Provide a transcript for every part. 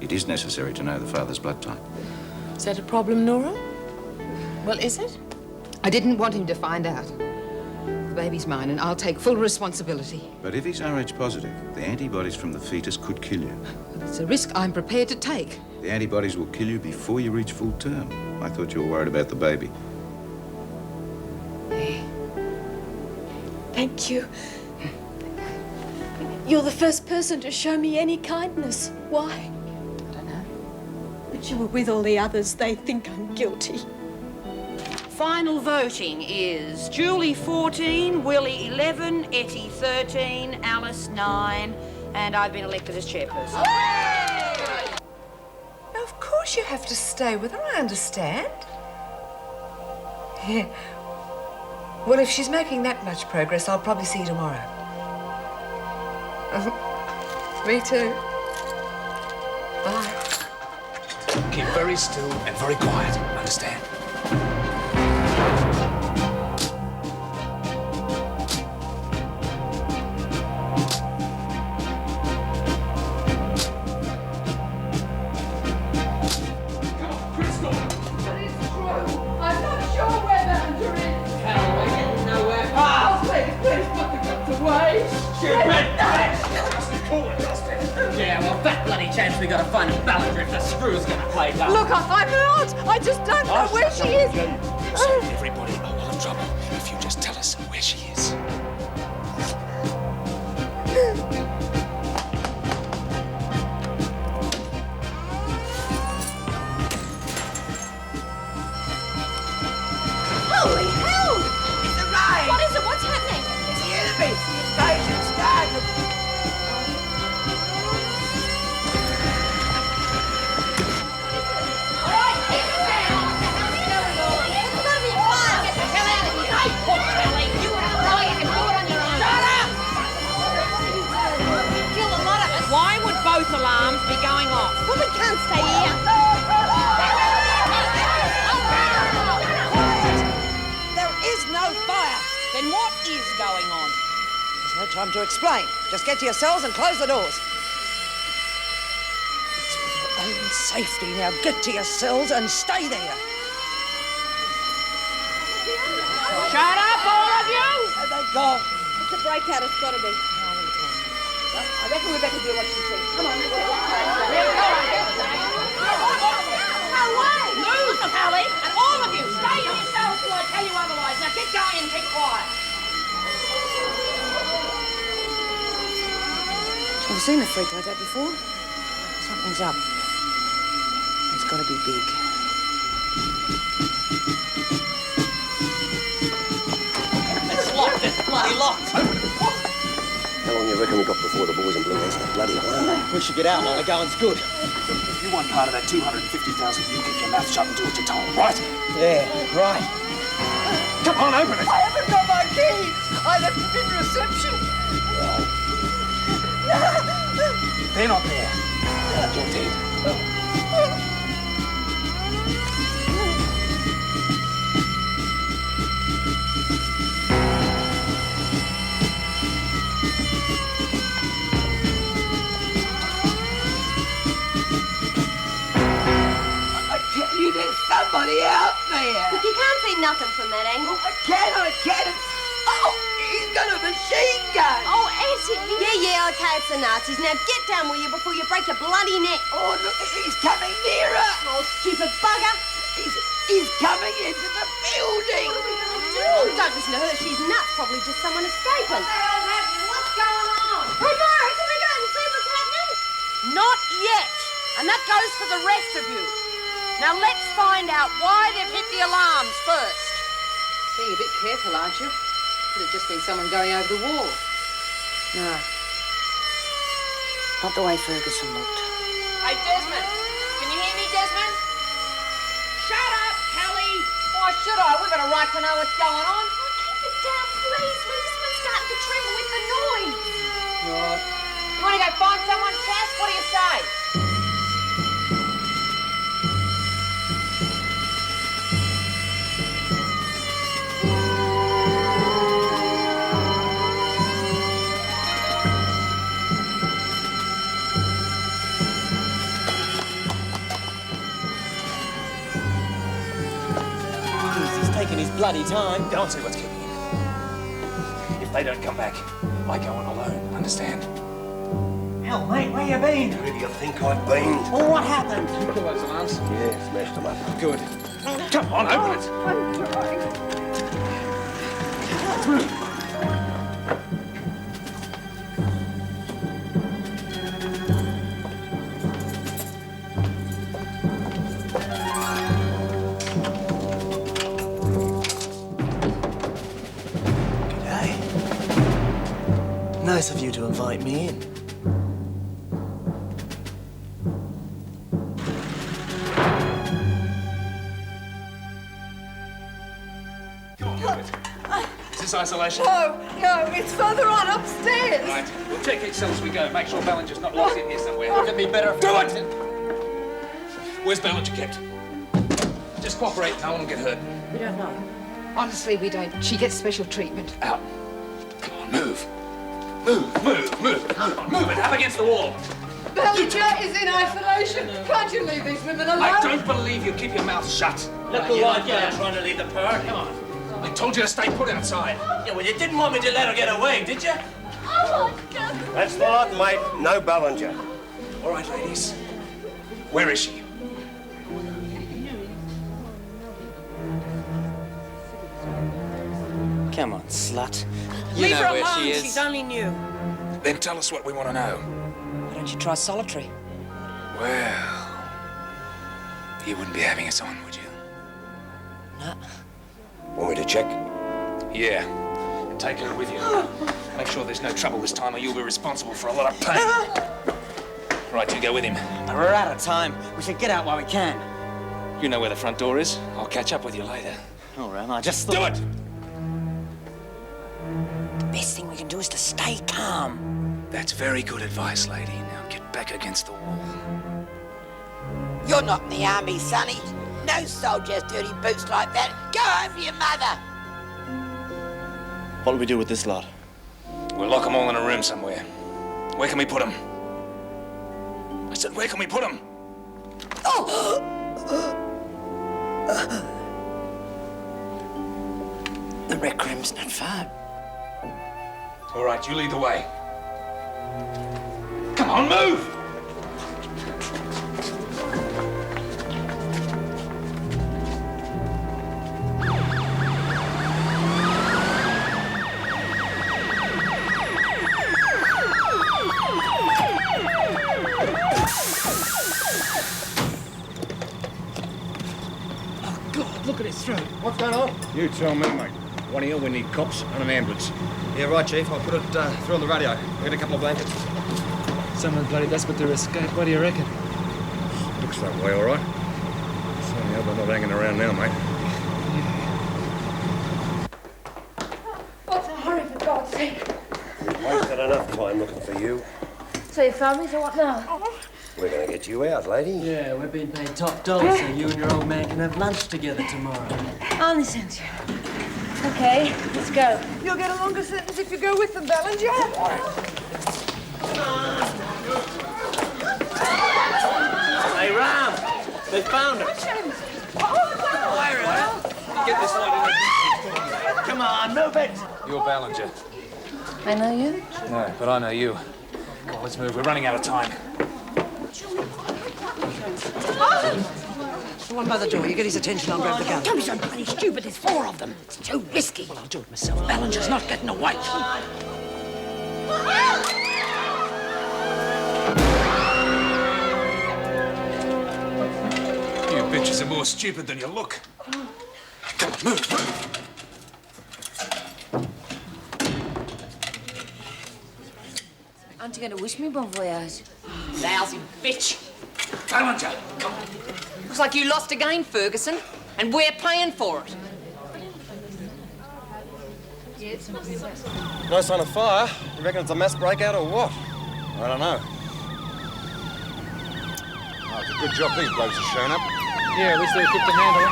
It is necessary to know the father's blood type. Is that a problem, Nora? Well, is it? I didn't want him to find out. The baby's mine, and I'll take full responsibility. But if he's Rh positive, the antibodies from the fetus could kill you. It's a risk I'm prepared to take. The antibodies will kill you before you reach full term. I thought you were worried about the baby. Thank you. You're the first person to show me any kindness. Why? I don't know. But you were with all the others. They think I'm guilty. Final voting is Julie 14, Willie 11, Ettie 13, Alice 9, and I've been elected as chairperson. Now, of course you have to stay with her, I understand. Yeah. Well, if she's making that much progress, I'll probably see you tomorrow. Me too. Bye. Keep very still and very quiet, understand? We gotta find a ballander if the screw's gonna play down. Look, I'm not. I just don't know where she is. Save everybody a lot of trouble if you just tell us where she is. Holy hell! It's a raid! What is it? What's happening? It's the enemy! The invasion started! Why would both alarms be going off? Well, we can't stay here. There is no fire! Then what is going on? There's no time to explain. Just get to your cells and close the doors. It's for your own safety. Now get to your cells and stay there. Shut up, all of you! Have they gone? It's a breakout. It's got to be. I reckon we better do what she says. Come on. No way! Move, Hallie, and all of you, stay in your cells till I tell you otherwise. Now get going and keep quiet. I've seen a freak like that before. Something's up. It's got to be big. It's locked, it's bloody locked. How long you reckon we got before the boys in blue has the bloody alarm? We should get out while the going's good. If you want part of that 250,000, you keep your mouth shut and do what you're told, right? Yeah, right. Come on, open it. I haven't got my keys. I left them in reception. They're not there. You're dead. There's somebody out there. Look, you can't see nothing from that angle. I can. Oh, he's got a machine gun. Oh, Ettie. Yeah, okay, it's the Nazis. Now get down, will you, before you break your bloody neck. Oh, look, he's coming nearer. Oh, stupid bugger. He's coming into the building. What are we going to do? Oh, don't listen to her. She's nuts. Probably just someone escaping. What the hell's happening? What's going on? Hey, Myra, can we go and see what's happening? Not yet. And that goes for the rest of you. Now let's find out why they've hit the alarms first. Being a bit careful, aren't you? Could have just been someone going over the wall. No. Not the way Ferguson looked. Hey, Desmond. Can you hear me, Desmond? Shut up, Kelly. Why should I? We've got a right to know what's going on. Oh, keep it down, please. This one's starting to tremble with the noise. Right. You want to go find someone, Cass? What do you say? his bloody time. Don't see what's keeping him. If they don't come back, I go on alone, understand? Hell, mate, where you been? Where do you think I've been? Well, what happened? You pull those alarms? Yeah, smashed them up. Good. Come on, open it. I'm trying. Nice of you to invite me in. Is this isolation? No, it's further on upstairs. Right, we'll check each cell as we go. Make sure Ballinger's not locked in here somewhere. It'd be better if Do it! Where's Ballinger kept? Just cooperate, no one will get hurt. We don't know. Honestly, we don't. She gets special treatment. Out. Come on, move. Move. Come on, move it. Up against the wall. Ballinger is in isolation. Can't you leave these women alone? I don't believe you. Keep your mouth shut. Look like you're trying to leave the park. Come on. I told you to stay put outside. Yeah, well, you didn't want me to let her get away, did you? Oh, my God. That's the lot, mate. No Ballinger. All right, ladies. Where is she? Come on, slut. Leave her alone. She's only new. Then tell us what we want to know. Why don't you try solitary? Well, you wouldn't be having us on, would you? No. Want me to check? Yeah. And take her with you. Make sure there's no trouble this time or you'll be responsible for a lot of pain. Right, you go with him. We're out of time. We should get out while we can. You know where the front door is. I'll catch up with you later. All right, I just Do thought... it! The best thing we can do is to stay calm. That's very good advice, lady. Now get back against the wall. You're not in the army, sonny. No soldiers, dirty boots like that. Go home to your mother. What'll we do with this lot? We'll lock them all in a room somewhere. Where can we put them? I said, where can we put them? The rec room's not far. All right, you lead the way. Come on, move! Look at his throat. What's going on? You tell me, mate. One here, we need cops and an ambulance. Yeah, right, Chief. I'll put it through on the radio. I'll get a couple of blankets. Someone's bloody desperate to escape. What do you reckon? Looks that way, all right. Certainly hope I'm not hanging around now, mate. What's the hurry, for God's sake? We've wasted enough time looking for you. So you found me, so what now? We're going to get you out, lady. Yeah, we're being paid top dollar so you and your old man can have lunch together tomorrow. On the sense. Okay, let's go. You'll get a longer sentence if you go with them, Ballinger. Hey, Ram! They found her. Myra! Get this lady. Come on, move it! You're Ballinger. I know you. No, but I know you. Come on, let's move. We're running out of time. The one by the door. You get his attention, I'll grab the gun. Don't be so bloody stupid. There's 4 of them. It's too risky. Well, I'll do it myself. Ballinger's not getting away. You bitches are more stupid than you look. Come on, move. Aren't you going to wish me bon voyage? Lousy bitch. Ballinger, come on. Looks like you lost again, Ferguson, and we're paying for it. No sign of fire. You reckon it's a mass breakout or what? I don't know. Oh, it's a good job these blokes have shown up. Yeah, we still keep the handle.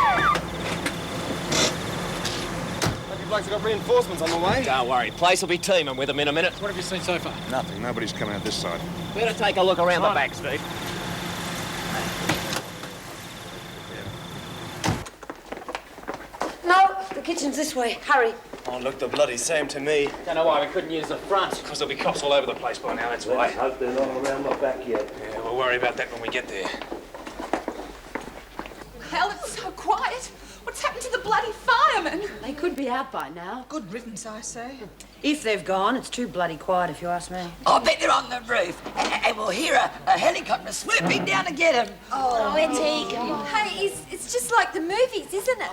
Hope you blokes have got reinforcements on the way. Don't worry, place will be teeming with them in a minute. What have you seen so far? Nothing. Nobody's coming out this side. Better take a look around the back, Steve. No, The kitchen's this way. Hurry. Oh, look the bloody same to me. Don't know why we couldn't use the front. Because there'll be cops all over the place by now, that's why. I hope they're not around my back yet. Yeah, we'll worry about that when we get there. Hell, it's so quiet. What's happened to the bloody firemen? They could be out by now. Good riddance, I say. If they've gone, it's too bloody quiet, if you ask me. I bet they're on the roof, and we'll hear a helicopter swooping down to get them. Oh, Ettie. Hey, it's just like the movies, isn't it?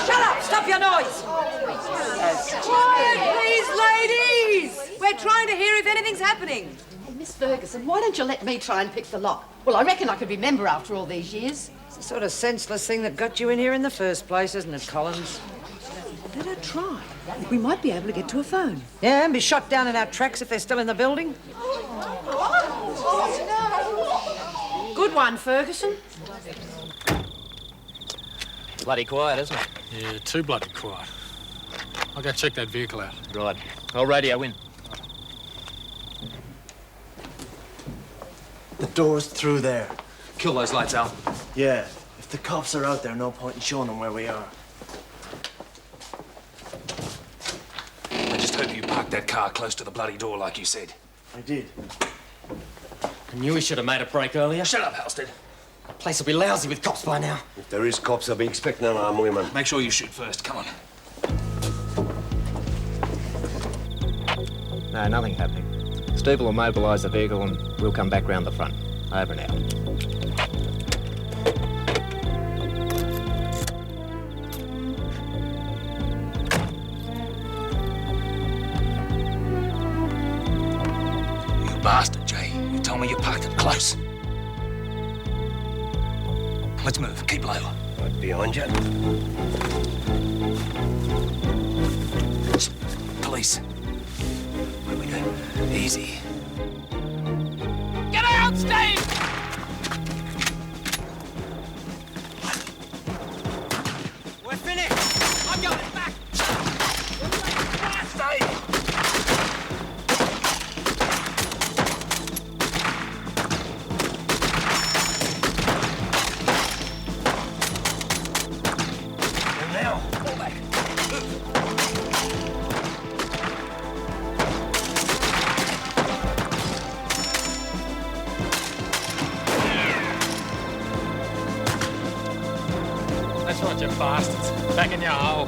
Shut up! Stop your noise! Quiet, please, ladies! We're trying to hear if anything's happening. Hey, Miss Ferguson, why don't you let me try and pick the lock? Well, I reckon I could remember after all these years. It's the sort of senseless thing that got you in here in the first place, isn't it, Collins? Let her try. We might be able to get to a phone. Yeah, and be shot down in our tracks if they're still in the building. Good one, Ferguson. Bloody quiet, isn't it? Yeah, too bloody quiet. I'll go check that vehicle out. Right. I'll radio in. The door's through there. Kill those lights, Al. Yeah. If the cops are out there, no point in showing them where we are. I just hope you parked that car close to the bloody door like you said. I did. I knew we should have made a break earlier. Shut up, Halstead. The place will be lousy with cops by now. If there is cops, I'll be expecting unarmed women. Make sure you shoot first. Come on. No, nothing happening. Steve will mobilise the vehicle and we'll come back round the front. Over and out. You bastard, Jay. You told me you parked it close. Let's move. Keep low. Right behind you. Police. Where we go? Easy. Get out, Steve! We're finished! I'm going back! Steve! And now, Pull back. That's right, you bastards. Back in your hole.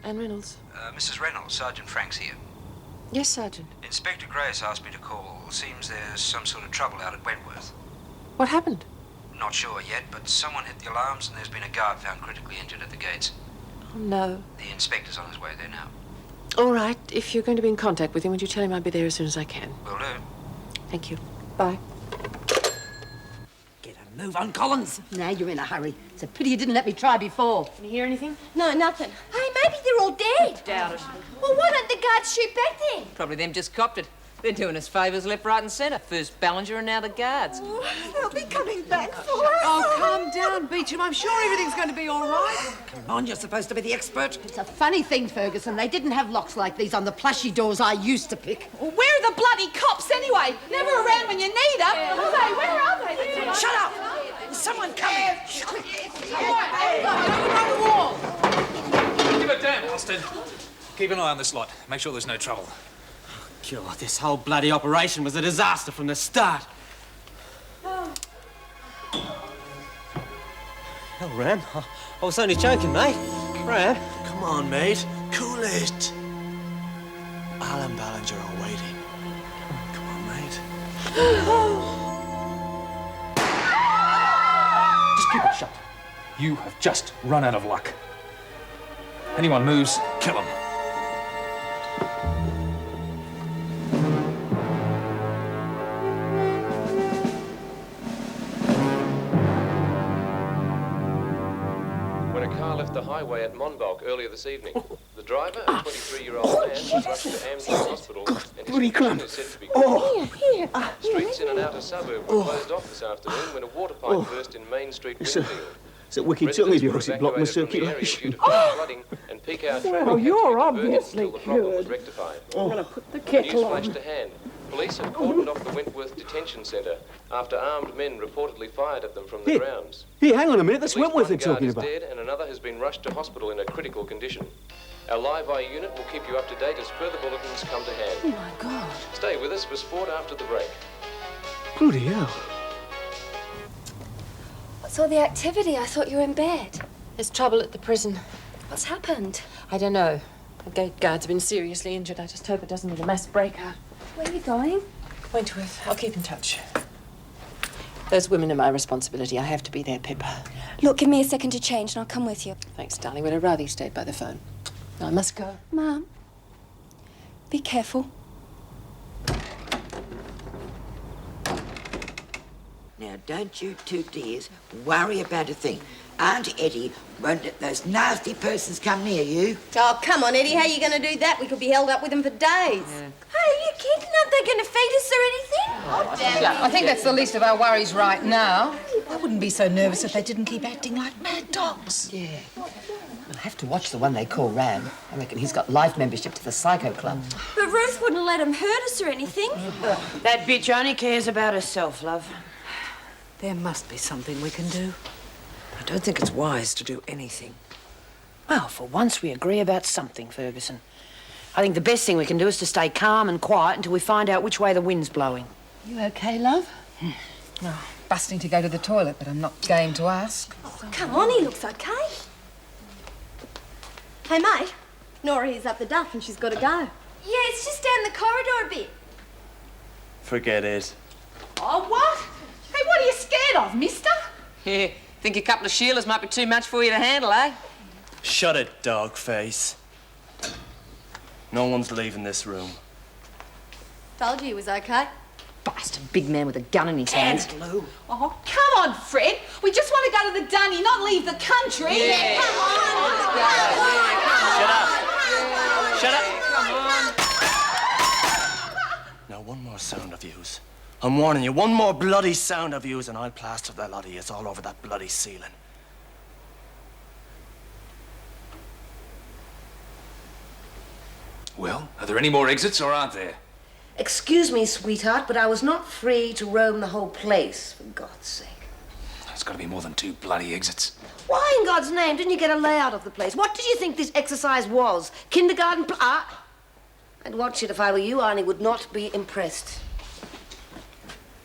Anne Reynolds. Mrs. Reynolds, Sergeant Franks here. Yes, Sergeant. Inspector Grace asked me to call. Seems there's some sort of trouble out at Wentworth. What happened? Not sure yet, but someone hit the alarms and there's been a guard found critically injured at the gates. Oh, no. The inspector's on his way there now. All right. If you're going to be in contact with him, would you tell him I'll be there as soon as I can? Will do. Thank you. Bye. Move on, Collins. Now you're in a hurry. It's a pity you didn't let me try before. Can you hear anything? No, nothing. Hey, maybe they're all dead. Doubt it. Well, why don't the guards shoot back then? Probably them just copped it. They're doing us favours left, right and centre. First Ballinger and now the guards. They'll be coming back for us. Oh, calm down, Beecham. I'm sure everything's going to be all right. Come on, you're supposed to be the expert. It's a funny thing, Ferguson. They didn't have locks like these on the plushy doors I used to pick. Well, where are the bloody cops anyway? Never around when you need them. Are they? Where are they? Shut up! There's someone coming. Give it down, Halstead. Keep an eye on this lot. Make sure there's no trouble. God, this whole bloody operation was a disaster from the start. Oh. Hell, Ram, I was only joking, mate. Ram. Come on, mate. Cool it. Al and Ballinger are waiting. Come on, mate. Just keep it shut. You have just run out of luck. Anyone moves, kill them. When a car left the highway at Monbulk earlier this evening, the driver, a 23-year-old man, was rushed to Amesbury Hospital and his condition is said to be critical. Streets in an outer suburb were closed off this afternoon when a water pipe burst in Main Street, Winfield. So wicked took me because it blocked my circulation. Well, you're obviously cured. I'm going to put the kettle on. Newsflash to hand. Police have cordoned off the Wentworth Detention Centre after armed men reportedly fired at them from the grounds. Hey, hang on a minute. That's At least Wentworth one they're guard talking is about. dead and another has been rushed to hospital in a critical condition. Our live eye unit will keep you up to date as further bulletins come to hand. Oh, my God. Stay with us for sport after the break. Bloody hell. What's all the activity? I thought you were in bed. There's trouble at the prison. What's happened? I don't know. The gate guard's been seriously injured. I just hope it doesn't be a mass breakout. Where are you going? Wentworth. I'll keep in touch. Those women are my responsibility. I have to be there, Pippa. Look, give me a second to change and I'll come with you. Thanks, darling, but I'd rather you stayed by the phone. I must go. Mum, be careful. Now, don't you two dears worry about a thing. Aunt Ettie won't let those nasty persons come near you. Oh, come on, Eddie. How are you going to do that? We could be held up with them for days. Hey, are you kidding? Aren't they going to feed us or anything? Oh, damn. I think that's the least of our worries right now. I wouldn't be so nervous if they didn't keep acting like mad dogs. Yeah. We'll have to watch the one they call Ram. I reckon he's got life membership to the Psycho Club. But Ruth wouldn't let him hurt us or anything. That bitch only cares about herself, love. There must be something we can do. I don't think it's wise to do anything. Well, for once we agree about something, Ferguson. I think the best thing we can do is to stay calm and quiet until we find out which way the wind's blowing. You okay, love? Oh, busting to go to the toilet, but I'm not game to ask. Come on, he looks okay. Hey, mate. Nora here's up the duff and she's got to go. Yeah, it's just down the corridor a bit. Forget it. Oh, what? Hey, what are you scared of, mister? Yeah, think a couple of Sheilas might be too much for you to handle, eh? Shut it, dog face. No one's leaving this room. Told you he was okay. Bastard big man with a gun in his hands. Lou. Oh, come on, Fred. We just want to go to the dunny, not leave the country. Yeah. Come on. Shut up. Shut up. Come on. Now, one more sound of yous. I'm warning you, one more bloody sound of yous and I'll plaster the lot of yous all over that bloody ceiling. Well, are there any more exits or aren't there? Excuse me, sweetheart, but I was not free to roam the whole place, for God's sake. There's got to be more than 2 bloody exits. Why in God's name didn't you get a layout of the place? What did you think this exercise was? Kindergarten I'd watch it if I were you, Arnie would not be impressed.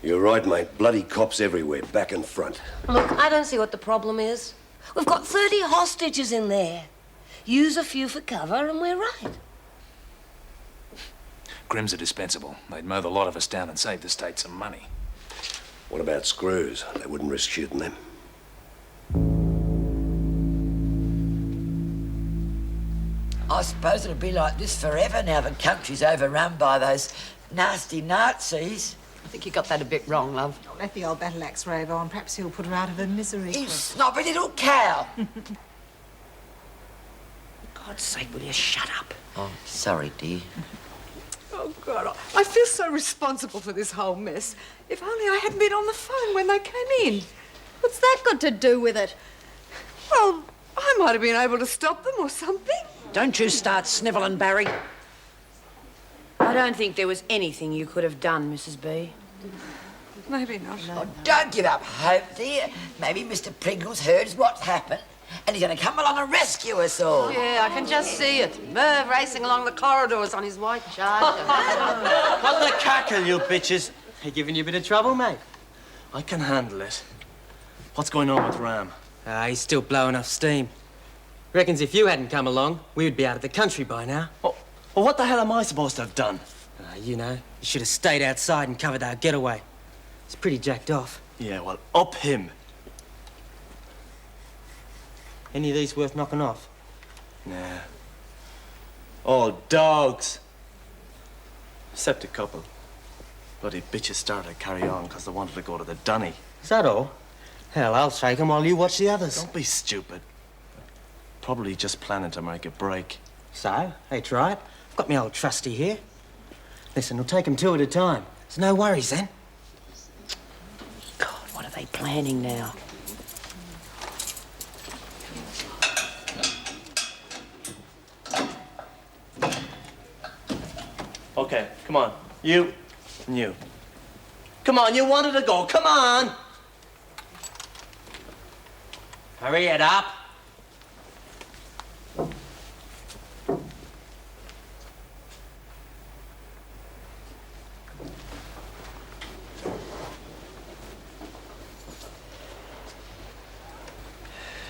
You're right, mate. Bloody cops everywhere, back and front. Look, I don't see what the problem is. We've got 30 hostages in there. Use a few for cover and we're right. Grims are dispensable. They'd mow the lot of us down and save the state some money. What about screws? They wouldn't risk shooting them. I suppose it'll be like this forever now the country's overrun by those nasty Nazis. I think you got that a bit wrong, love. Oh, let the old battle axe rave on. Perhaps he'll put her out of her misery. You snobby little cow. For God's sake, will you shut up? Oh, sorry, dear. Oh, God, I feel so responsible for this whole mess. If only I hadn't been on the phone when they came in. What's that got to do with it? Well, I might have been able to stop them or something. Don't you start snivelling, Barry. I don't think there was anything you could have done, Mrs. B. Maybe not. Oh, don't give up hope, dear. Maybe Mr. Pringle's heard what's happened and he's going to come along and rescue us all. Yeah, I can just see it. Merv racing along the corridors on his white charger. What the cackle, you bitches? He giving you a bit of trouble, mate? I can handle it. What's going on with Ram? He's still blowing off steam. Reckons if you hadn't come along, we would be out of the country by now. Well, what the hell am I supposed to have done? You know, you should have stayed outside and covered our getaway. It's pretty jacked off. Yeah, well, up him. Any of these worth knocking off? Nah. All dogs. Except a couple. Bloody bitches started to carry on because they wanted to go to the dunny. Is that all? Hell, I'll take them while you watch the others. Don't be stupid. Probably just planning to make a break. So, hey, try it. I've got my old trusty here. Listen, we'll take them 2 at a time. There's no worries then. God, what are they planning now? Okay, come on. You and you. Come on, you wanted to go. Come on! Hurry it up.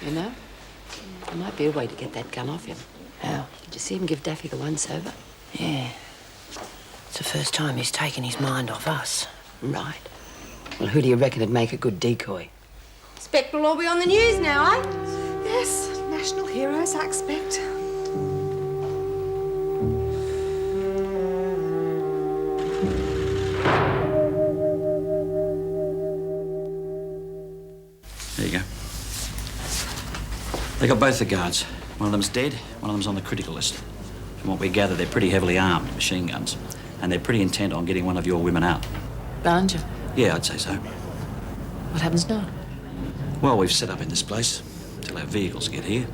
You know, there might be a way to get that gun off him. How? Did you see him give Daffy the once-over? Yeah. It's the first time he's taken his mind off us. Right. Well, who do you reckon would make a good decoy? Expect we'll all be on the news now, eh? Yes, national heroes, I expect. There you go. They got both the guards. One of them's dead, one of them's on the critical list. From what we gather, they're pretty heavily armed, machine guns, and they're pretty intent on getting one of your women out. Banja. Yeah, I'd say so. What happens now? Well, we've set up in this place till our vehicles get here.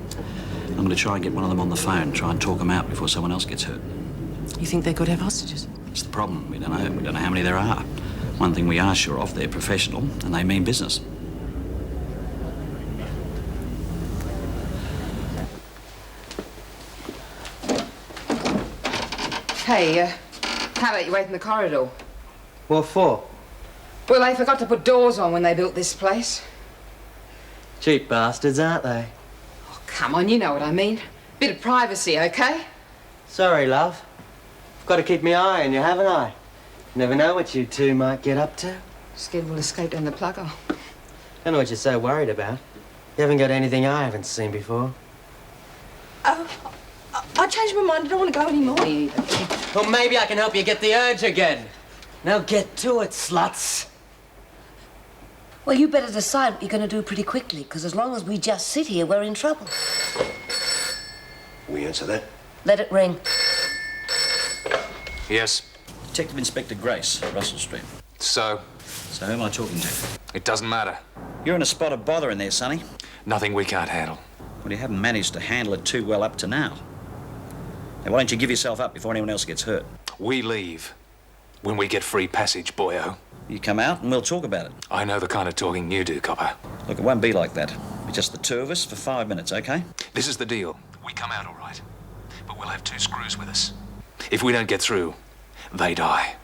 I'm going to try and get one of them on the phone, try and talk them out before someone else gets hurt. You think they could have hostages? It's the problem. We don't know. We don't know how many there are. One thing we are sure of, they're professional and they mean business. Hey, how about you wait in the corridor? What for? Well, they forgot to put doors on when they built this place. Cheap bastards, aren't they? Oh, come on, you know what I mean. Bit of privacy, okay? Sorry, love. I've got to keep my eye on you, haven't I? Never know what you two might get up to. Scared we'll escape down the plugger. Don't know what you're so worried about. You haven't got anything I haven't seen before. I changed my mind. I don't want to go anymore. Well, maybe I can help you get the urge again. Now get to it, sluts. Well, you better decide what you're going to do pretty quickly, because as long as we just sit here, we're in trouble. We answer that? Let it ring. Yes. Detective Inspector Grace, Russell Street. So? So who am I talking to? It doesn't matter. You're in a spot of bother in there, Sonny. Nothing we can't handle. Well, you haven't managed to handle it too well up to now. Now, why don't you give yourself up before anyone else gets hurt? We leave when we get free passage, boyo. You come out and we'll talk about it. I know the kind of talking you do, copper. Look, it won't be like that. It's just the two of us for 5 minutes, okay? This is the deal. We come out all right, but we'll have 2 screws with us. If we don't get through, they die.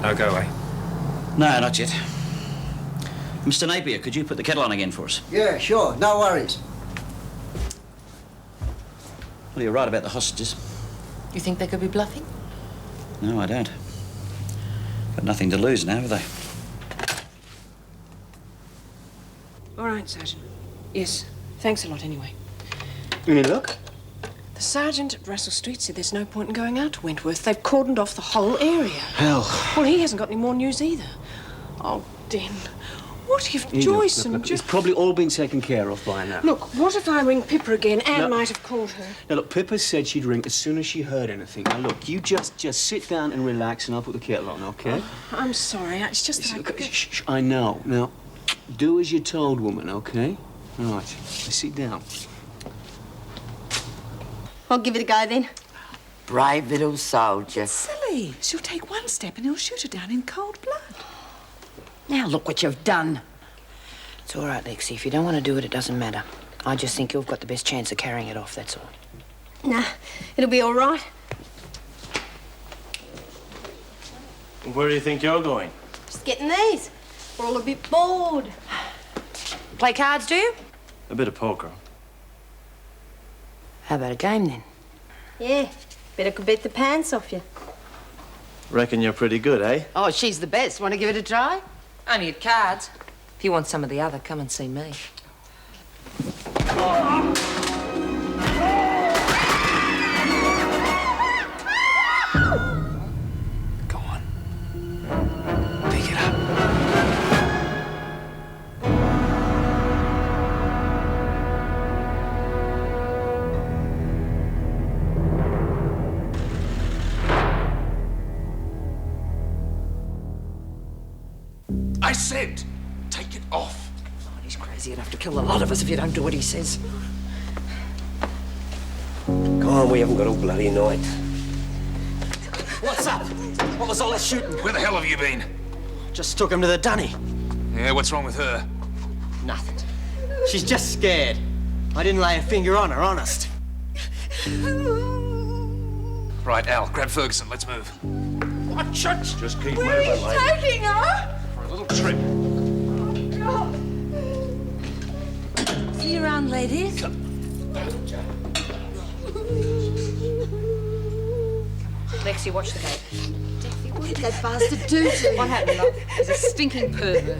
No go, eh? No, not yet. Mr. Napier, could you put the kettle on again for us? Yeah, sure. No worries. Well, you're right about the hostages. You think they could be bluffing? No, I don't. Got nothing to lose now, have they? All right, Sergeant. Yes. Thanks a lot, anyway. Any luck? The sergeant at Russell Street said there's no point in going out to Wentworth. They've cordoned off the whole area. Hell. Well, he hasn't got any more news either. Oh, Den. What if Look, Joyce look, and look, it's probably all been taken care of by now. Look, what if I ring Pippa again? Anne No. might have called her. Now, look, Pippa said she'd ring as soon as she heard anything. Now, look, you just sit down and relax, and I'll put the kettle on, okay? I'm sorry. It's just that Shh, I know. Now, do as you're told, woman, okay? All right, sit down. I'll give it a go then. Brave little soldier. Silly. She'll take one step and he'll shoot her down in cold blood. Now look what you've done. It's all right, Lexie. If you don't want to do it, it doesn't matter. I just think you've got the best chance of carrying it off, that's all. Nah, it'll be all right. Where do you think you're going? Just getting these. We're all a bit bored. Play cards, do you? A bit of poker. How about a game, then? Yeah, better could beat the pants off you. Reckon you're pretty good, eh? Oh, she's the best. Want to give it a try? Only at cards. If you want some of the other, come and see me. Go on. Pick it up. I said, take it off. Oh, he's crazy enough to kill a lot of us if you don't do what he says. Come on, we haven't got all bloody night. What's up? What was all that shooting? Where the hell have you been? Just took him to the dunny. Yeah, what's wrong with her? Nothing. She's just scared. I didn't lay a finger on her, honest. Right, Al, grab Ferguson. Let's move. Watch it! Just keep Where moving, are you lady. taking her? For a little trip. See you around, ladies. Lexie, watch the gate. What did that bastard do to you? What happened, love? He's a stinking pervert.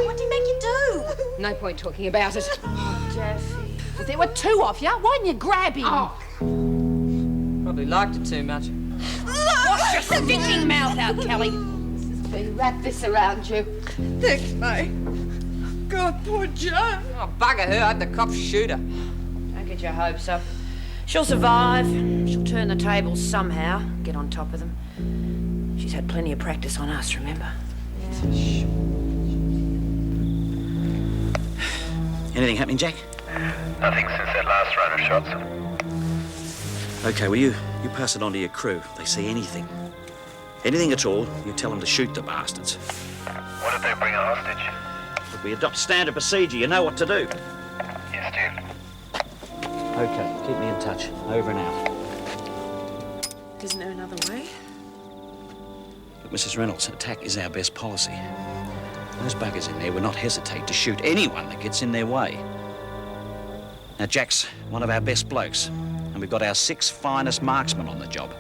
What did he make you do? No point talking about it. Daphne. Well, there were two of you. Why didn't you grab him? Oh. Probably liked it too much. Wash your stinking mouth out, Kelly. They wrap this around you. Thanks, mate. God, poor Joan. Oh, bugger her. I had the cops shoot her. Don't get your hopes up. She'll survive. She'll turn the tables somehow. Get on top of them. She's had plenty of practice on us, remember? Anything happening, Jack? Nothing since that last round of shots. Okay, well, you pass it on to your crew. If they see anything at all, you tell them to shoot the bastards. What if they bring a hostage? If we adopt standard procedure, you know what to do. Yes, dear. Okay, keep me in touch. Over and out. Isn't there another way? Look, Mrs. Reynolds, attack is our best policy. Those buggers in there will not hesitate to shoot anyone that gets in their way. Now, Jack's one of our best blokes, and we've got our 6 finest marksmen on the job.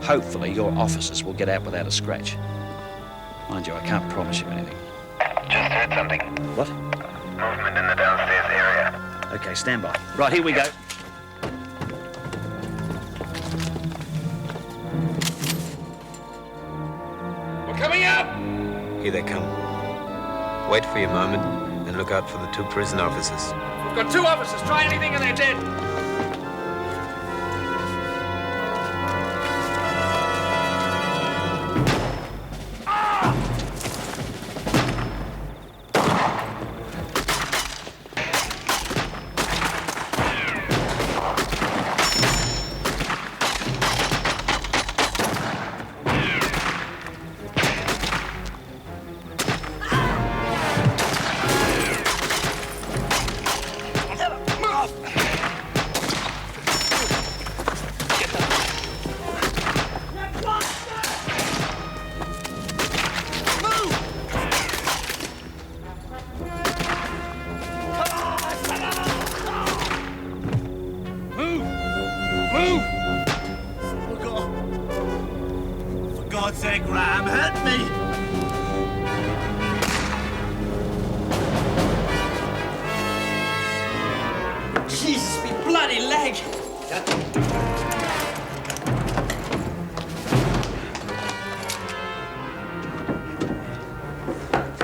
Hopefully, your officers will get out without a scratch. Mind you, I can't promise you anything. Just heard something. What? Movement in the downstairs area. Okay, stand by. Right, here we go. We're coming up! Here they come. Wait for your moment and look out for the 2 prison officers. We've got 2 officers. Try anything and they're dead.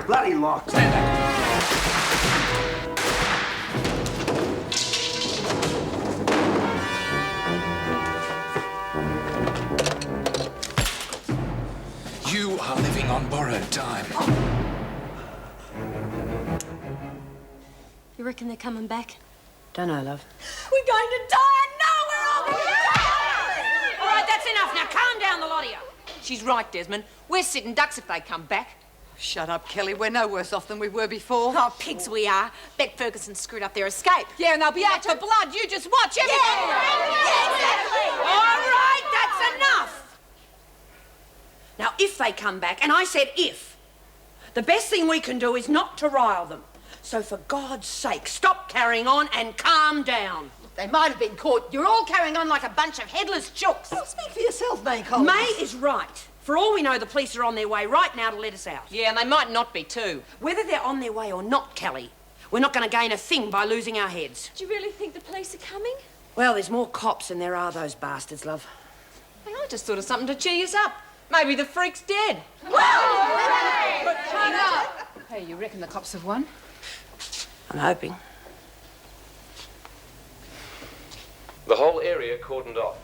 Bloody locked. Stand back. You are living on borrowed time. You reckon they're coming back? Don't know, love. We're going to die. No, we're all going to die. All right, that's enough. Now calm down, the lot of you. She's right, Desmond. We're sitting ducks if they come back. Shut up, Kelly. We're no worse off than we were before. Oh, pigs we are. Bet Ferguson screwed up their escape. Yeah, and they'll be out for blood. You just watch everybody. Yeah, exactly. All right, that's enough. Now, if they come back, and I said if, the best thing we can do is not to rile them. So for God's sake, stop carrying on and calm down. They might have been caught. You're all carrying on like a bunch of headless chooks. Well, speak for yourself, May Collins. May is right. For all we know, the police are on their way right now to let us out. Yeah, and they might not be too. Whether they're on their way or not, Kelly, we're not going to gain a thing by losing our heads. Do you really think the police are coming? Well, there's more cops than there are those bastards, love. Hey, I just thought of something to cheer us up. Maybe the freak's dead. But shut up. Hey, you reckon the cops have won? I'm hoping. The whole area cordoned off.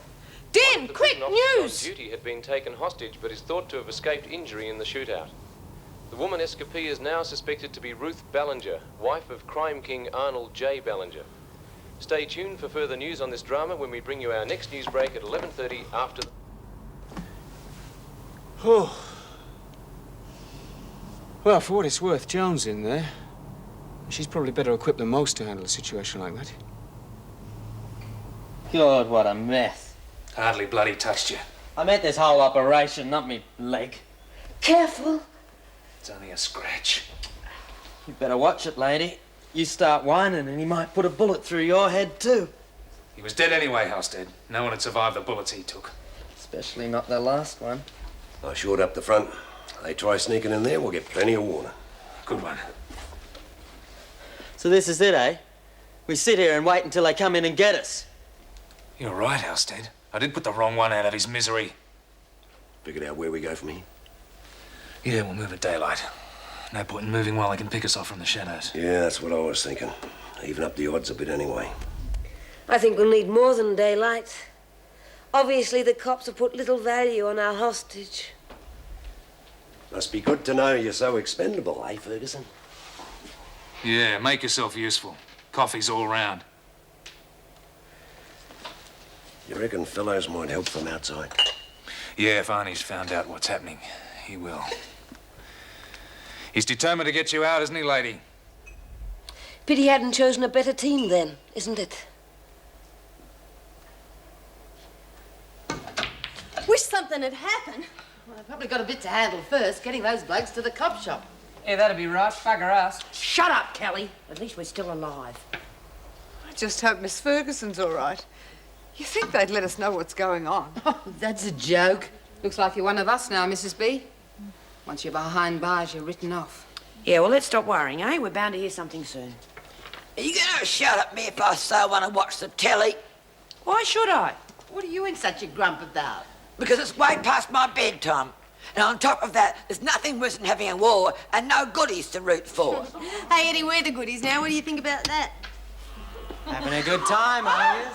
Dim, quick, news! On duty had been taken hostage, but is thought to have escaped injury in the shootout. The woman escapee is now suspected to be Ruth Ballinger, wife of crime king Arnold J. Ballinger. Stay tuned for further news on this drama when we bring you our next news break at 11:30 after... Oh. Well, for what it's worth, Joan's in there. She's probably better equipped than most to handle a situation like that. God, what a mess. Hardly bloody touched you. I meant this whole operation, not me leg. Careful. It's only a scratch. You better watch it, lady. You start whining and he might put a bullet through your head too. He was dead anyway, Halstead. No one had survived the bullets he took. Especially not the last one. I shored up the front. They try sneaking in there, we'll get plenty of warning. Good one. So this is it, eh? We sit here and wait until they come in and get us. You're right, Halstead. I did put the wrong one out of his misery. Figured out where we go from here? Yeah, we'll move at daylight. No point in moving while they can pick us off from the shadows. Yeah, that's what I was thinking. Even up the odds a bit anyway. I think we'll need more than daylight. Obviously, the cops have put little value on our hostage. Must be good to know you're so expendable, eh, Ferguson? Yeah, make yourself useful. Coffee's all round. You reckon fellows might help from outside? Yeah, if Arnie's found out what's happening, he will. He's determined to get you out, isn't he, lady? Pity he hadn't chosen a better team then, isn't it? Wish something had happened. Well, I've probably got a bit to handle first, getting those blokes to the cop shop. Yeah, that'd be right. Bugger us. Shut up, Kelly. At least we're still alive. I just hope Miss Ferguson's all right. You think they'd let us know what's going on? Oh, that's a joke. Looks like you're one of us now, Mrs. B. Once you're behind bars, you're written off. Yeah, well, let's stop worrying, eh? We're bound to hear something soon. Are you going to shout at me if I so want to watch the telly? Why should I? What are you in such a grump about? Because it's way past my bedtime. And on top of that, there's nothing worse than having a war and no goodies to root for. Hey, Eddie, we're the goodies now. What do you think about that? Having a good time, are you?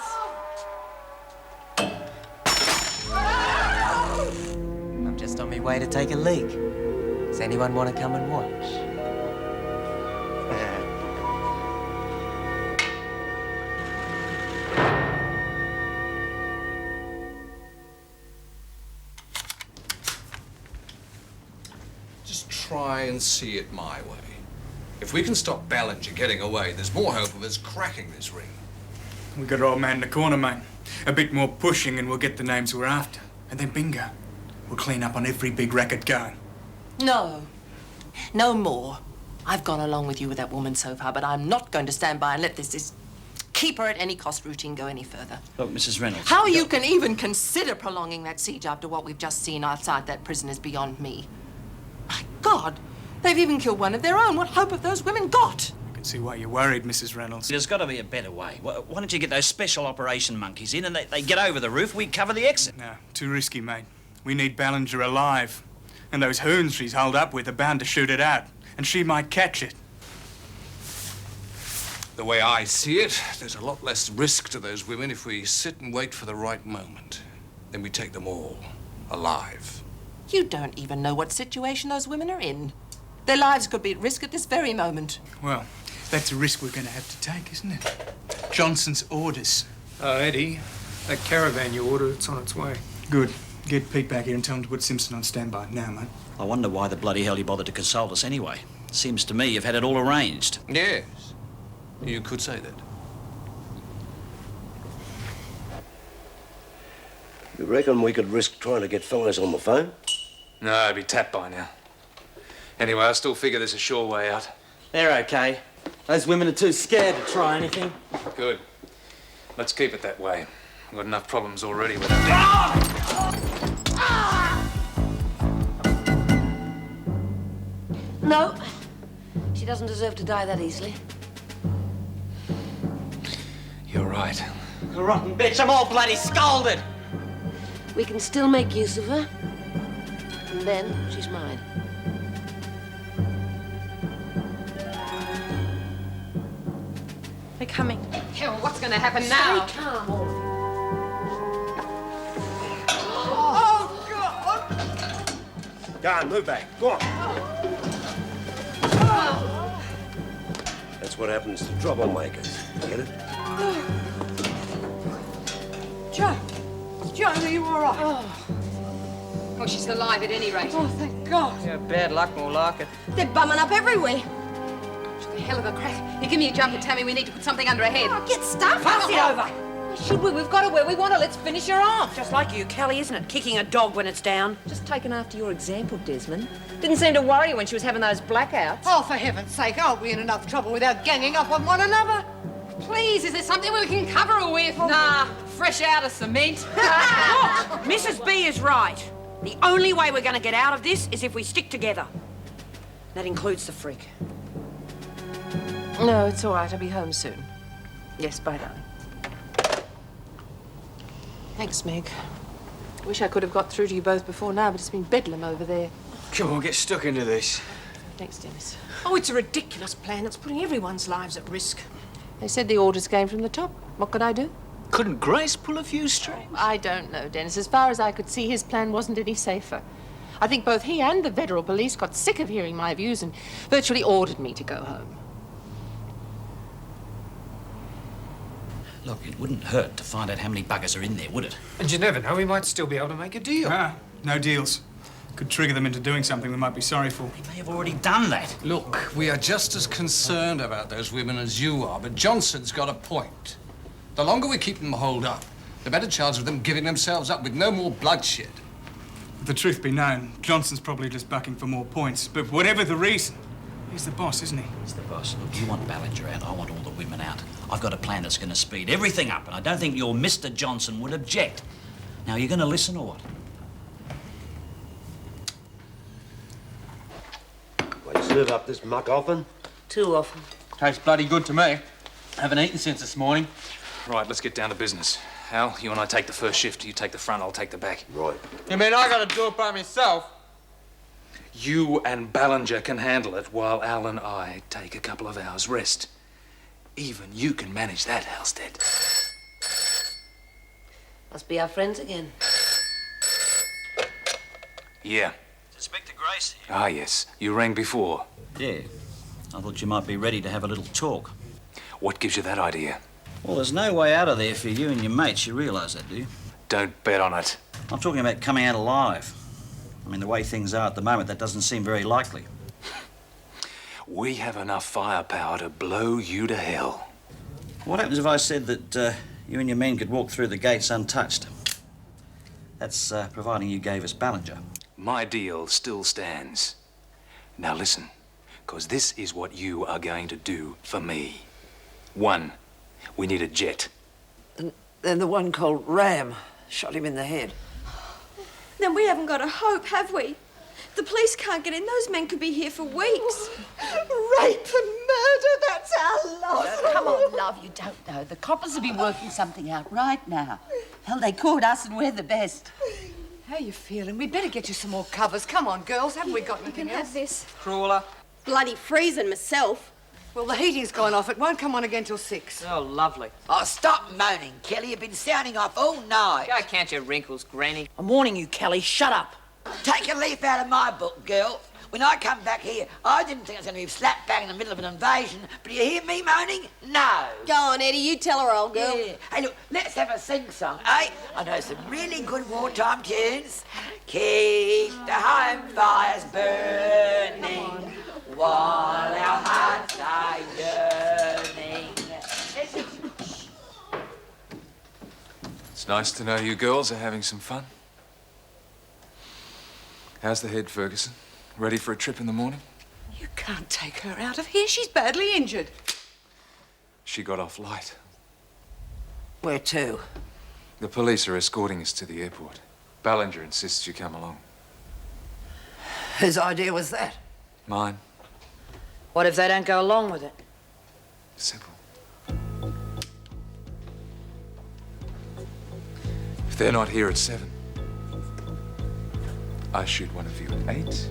I'm just on my way to take a leak. Does anyone want to come and watch? Just try and see it my way. If we can stop Ballinger getting away, there's more hope of us cracking this ring. We got our old man in the corner, mate. A bit more pushing and we'll get the names we're after. And then bingo. We'll clean up on every big racket going. No. No more. I've gone along with you with that woman so far, but I'm not going to stand by and let this keep her at any cost routine go any further. Look, Mrs. Reynolds. How you can even consider prolonging that siege after what we've just seen outside that prison is beyond me. My God, they've even killed one of their own. What hope have those women got? I can see why you're worried, Mrs. Reynolds. There's got to be a better way. Why don't you get those special operation monkeys in and they get over the roof, we cover the exit? No, too risky, mate. We need Ballinger alive. And those hoons she's holed up with are bound to shoot it out. And she might catch it. The way I see it, there's a lot less risk to those women if we sit and wait for the right moment. Then we take them all, alive. You don't even know what situation those women are in. Their lives could be at risk at this very moment. Well, that's a risk we're going to have to take, isn't it? Johnson's orders. Eddie, that caravan you ordered, it's on its way. Good. Get Pete back here and tell him to put Simpson on standby now, mate. I wonder why the bloody hell he bothered to consult us anyway. Seems to me you've had it all arranged. Yes, you could say that. You reckon we could risk trying to get fellows on the phone? No, I'd be tapped by now. Anyway, I still figure there's a sure way out. They're okay. Those women are too scared to try anything. Good. Let's keep it that way. We've got enough problems already with them. No, she doesn't deserve to die that easily. You're right. The rotten bitch, I'm all bloody scalded. We can still make use of her. And then she's mine. They're coming. Hell, what's going to happen now? Stay calm, all of you. Oh, God! Go on, move back. Go on. That's what happens to troublemakers. Get it? Joan, are you all right? Oh. Well, she's alive at any rate. Oh, thank God. Yeah, bad luck, more like it. They're bumming up everywhere. She's a hell of a crack. You give me a jumper, Tammy. We need to put something under her head. Oh, get stuff. Pass it over. Should we? We've got her where we want her. Let's finish her off. Just like you, Kelly, isn't it? Kicking a dog when it's down. Just taken after your example, Desmond. Didn't seem to worry you when she was having those blackouts. Oh, for heaven's sake, aren't we in enough trouble without ganging up on one another? Please, is there something we can cover her with? Nah, fresh out of cement. Look, Mrs. B is right. The only way we're going to get out of this is if we stick together. That includes the freak. No, it's all right. I'll be home soon. Yes, bye, darling. Thanks, Meg. Wish I could have got through to you both before now, but it's been bedlam over there. Come on, get stuck into this. Thanks, Dennis. Oh, it's a ridiculous plan. It's putting everyone's lives at risk. They said the orders came from the top. What could I do? Couldn't Grace pull a few strings? I don't know, Dennis. As far as I could see, his plan wasn't any safer. I think both he and the federal police got sick of hearing my views and virtually ordered me to go home. Look, it wouldn't hurt to find out how many buggers are in there, would it? And you never know, we might still be able to make a deal. Ah, no deals. Could trigger them into doing something we might be sorry for. They may have already done that. Look, we are just as concerned about those women as you are, but Johnson's got a point. The longer we keep them holed up, the better chance of them giving themselves up with no more bloodshed. If the truth be known, Johnson's probably just bucking for more points. But whatever the reason, he's the boss, isn't he? He's the boss. Look, you want Ballinger out, I want all the women out. I've got a plan that's going to speed everything up, and I don't think your Mr. Johnson would object. Now, are you going to listen or what? Well, you serve up this muck often? Too often. Tastes bloody good to me. Haven't eaten since this morning. Right, let's get down to business. Al, you and I take the first shift. You take the front, I'll take the back. Right. You mean I gotta do it by myself? You and Ballinger can handle it while Al and I take a couple of hours rest. Even you can manage that, Halstead. Must be our friends again. Yeah. Inspector Grace. Ah, yes. You rang before. Yeah. I thought you might be ready to have a little talk. What gives you that idea? Well, there's no way out of there for you and your mates. You realise that, do you? Don't bet on it. I'm talking about coming out alive. I mean, the way things are at the moment, that doesn't seem very likely. We have enough firepower to blow you to hell. What happens if I said that you and your men could walk through the gates untouched? That's providing you gave us Ballinger. My deal still stands. Now listen, because this is what you are going to do for me. 1, we need a jet. Then the one called Ram shot him in the head. Then we haven't got a hope, have we? The police can't get in. Those men could be here for weeks. Rape and murder, that's our loss. Come on, love, you don't know. The coppers will be working something out right now. Hell, they caught us and we're the best. How you feeling? We'd better get you some more covers. Come on, girls. Haven't we got anything You can else? have this. Crawler. Bloody freezing myself. Well, the heating's gone off. It won't come on again till 6. Oh, lovely. Oh, stop moaning, Kelly. You've been sounding off all night. Go count your wrinkles, Granny. I'm warning you, Kelly. Shut up. Take a leaf out of my book, girl. When I come back here, I didn't think I was going to be slap bang in the middle of an invasion, but you hear me moaning? No. Go on, Ettie. You tell her, old girl. Yeah. Hey, look, let's have a sing-song, eh? I know some really good wartime tunes. Keep the home fires burning while our hearts are yearning. It's nice to know you girls are having some fun. How's the head, Ferguson? Ready for a trip in the morning? You can't take her out of here. She's badly injured. She got off light. Where to? The police are escorting us to the airport. Ballinger insists you come along. Whose idea was that? Mine. What if they don't go along with it? Simple. If they're not here at 7, I shoot one of you at 8,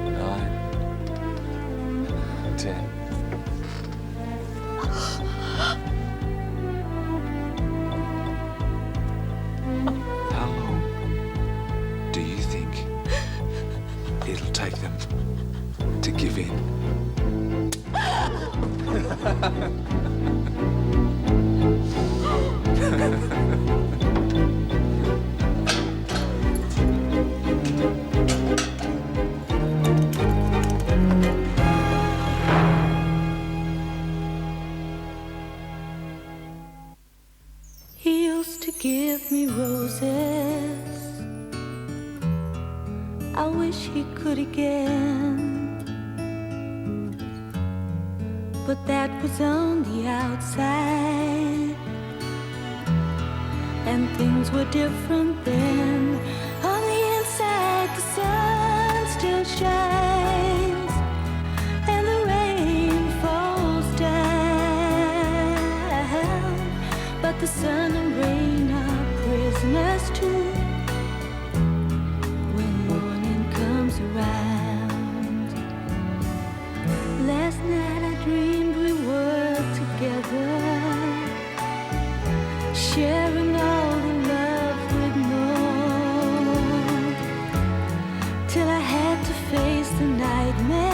9, 10. How long do you think it'll take them to give in? He used to give me roses. I wish he could again, but that was on the outside, and things were different then. On the inside, the sun still shines, and the rain falls down, but the sun and rain are prisoners too. Around. Last night I dreamed we were together, sharing all the love we'd known, till I had to face the nightmare.